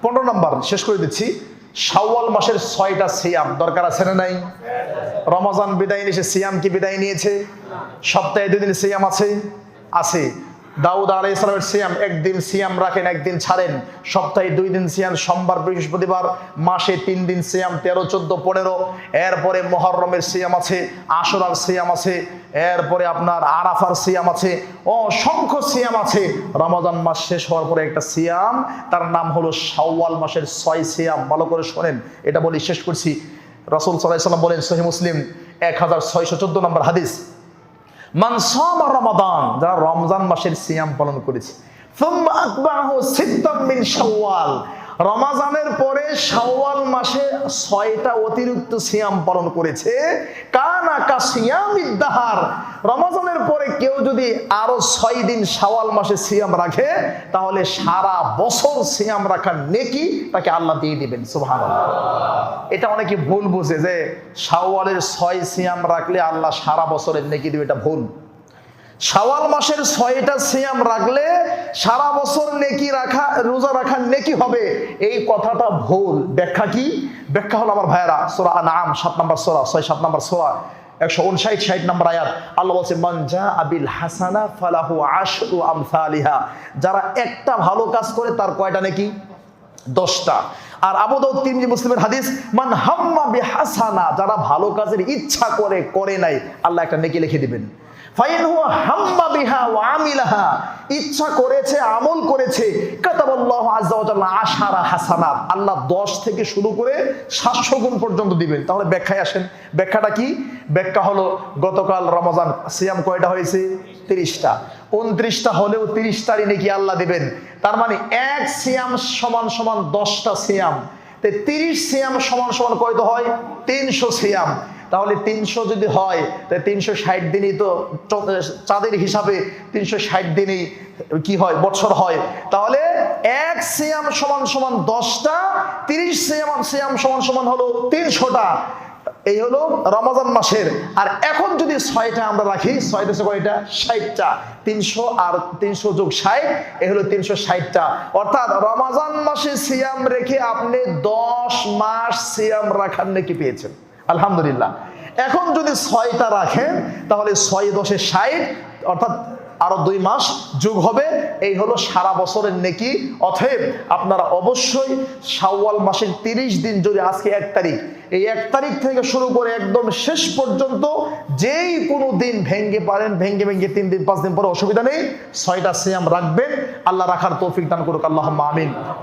15 নম্বর শেষ করে দিচ্ছি। শাওয়াল মাসের 6টা সিয়াম দরকার আছে না নাই? রমজান বিদায় নিয়েছে, সিয়াম কি বিদায় নিয়েছে? সপ্তাহে 2 দিন সিয়াম আছে। দাউদ আলাইহিস সালামের সিয়াম, একদিন সিয়াম রাখেন, একদিন ছাড়েন। সপ্তাহে 2 দিন সিয়াম, সোমবার বৃহস্পতিবার। মাসে 3 দিন সিয়াম, 13, 14, 15। এরপরে মুহররমের সিয়াম আছে, আশুরার সিয়াম আছে, এরপরে আপনার আরাফার সিয়াম আছে, অসংখ্য সিয়াম আছে। রমজান মাস শেষ হওয়ার পরে একটা সিয়াম, তার নাম হলো শাওয়াল মাসের 6 সিয়াম। ভালো করে শোনেন, এটা বলি শেষ করছি। রাসূল সাল্লাল্লাহু আলাইহি ওয়াসাল্লাম বলেন, সহিহ মুসলিম 1614 নম্বর হাদিস, মান সামা রমাদান, যারা রমজান মাসের সিয়াম পালন করেছে, সুম্মা আতবাহু সিত্তাম মিন শাওয়াল, রমজানের পরে শাওয়াল মাসে 6টা অতিরিক্ত সিয়াম পালন করেছে, কানা কা সিয়ামিদ দাহার, রমজানের পরে কেউ যদি আরো 6 দিন শাওয়াল মাসে সিয়াম রাখে, তাহলে সারা বছর সিয়াম রাখার নেকি তাকে আল্লাহ দিয়ে দিবেন। সুবহানাল্লাহ। এটা অনেকে ভুল বুঝে যে শাওয়ালের 6 সিয়াম রাখলে আল্লাহ সারা বছরের নেকি দিবে, এটা ভুল। শাওয়াল মাসের 6টা সিয়াম রাখলে সারা বছর নেকি রাখা, রোজা রাখার নেকি হবে, এই কথাটা ভুল। ব্যাখ্যা কি? ব্যাখ্যা হলো আমার ভাইয়েরা, সূরা আনআম 7 নম্বর সূরা, 6-7 নম্বর সূরা 159-60 নম্বর আয়াত, আল্লাহ বলছে, মান জাআ বিল হাসানা ফালাহু আশরু আমসালিহা, যারা একটা ভালো কাজ করে তার কয়টা নেকি? 10টা। আর আবু দাউদ, তিরমিজি, মুসলিমের হাদিস, মান হাম্মা বিহাসানা, যারা ভালো কাজের ইচ্ছা করে নাই, আল্লাহ একটা নেকি লিখে দিবেন। ফাইন হুয়া হাম্মা বিহা ওয়া আমিলাহা, ইচ্ছা করেছে, আমল করেছে, কাতাবাল্লাহু আযজা ওয়া জাল্লা 10 হাসানাত, আল্লাহ 10 থেকে শুরু করে 700 গুণ পর্যন্ত দিবেন। তাহলে ব্যাখ্যায় আসেন। ব্যাখ্যাটা কি? ব্যাখ্যা হলো, গতকাল রমজান সিয়াম কয়টা হয়েছে? 30টা। 29টা হলেও 30টারই নাকি আল্লাহ দিবেন। তার মানে এক সিয়াম সমান সমান 10টা সিয়াম। 30 সিয়াম সমান সমান কয়টা হয়? 300 সিয়াম। তাহলে 300 যদি হয়, তাহলে 360 দিনই তো চাঁদের হিসাবে 360 দিনই কি হয়? বছর হয়। তাহলে এক সিয়াম সমান সমান 10টা, 30 সিয়াম সমান সমান হলো 300টা। এই হলো রমজান মাসের। আর এখন যদি 6টা আমরা রাখি, 6টা কয়টা? 60টা। 300 আর 300 যোগ 60, এই হলো 360টা। অর্থাৎ রমজান মাসে সিয়াম রেখে আপনি 10 মাস সিয়াম রাখার নেকি পেয়েছেন, আলহামদুলিল্লাহ। এখন যদি 6টা রাখেন, তাহলে 6 × 10 = 60, অর্থাৎ আরো 2 মাস যোগ হবে। এই হলো সারা বছরের নেকি। অতএব আপনারা অবশ্যই শাওয়াল মাসের 30 দিন, যদি আজকে 1 তারিখ, এই 1 তারিখ থেকে শুরু করে একদম শেষ পর্যন্ত যেই কোনো দিন ভেঙ্গে পারেন, ভেঙ্গে 3 দিন 5 দিন পরে অসুবিধা নেই, 6টা সিয়াম রাখবেন। আল্লাহ রাখার তৌফিক দান করুক, আল্লাহুম্মা আমিন।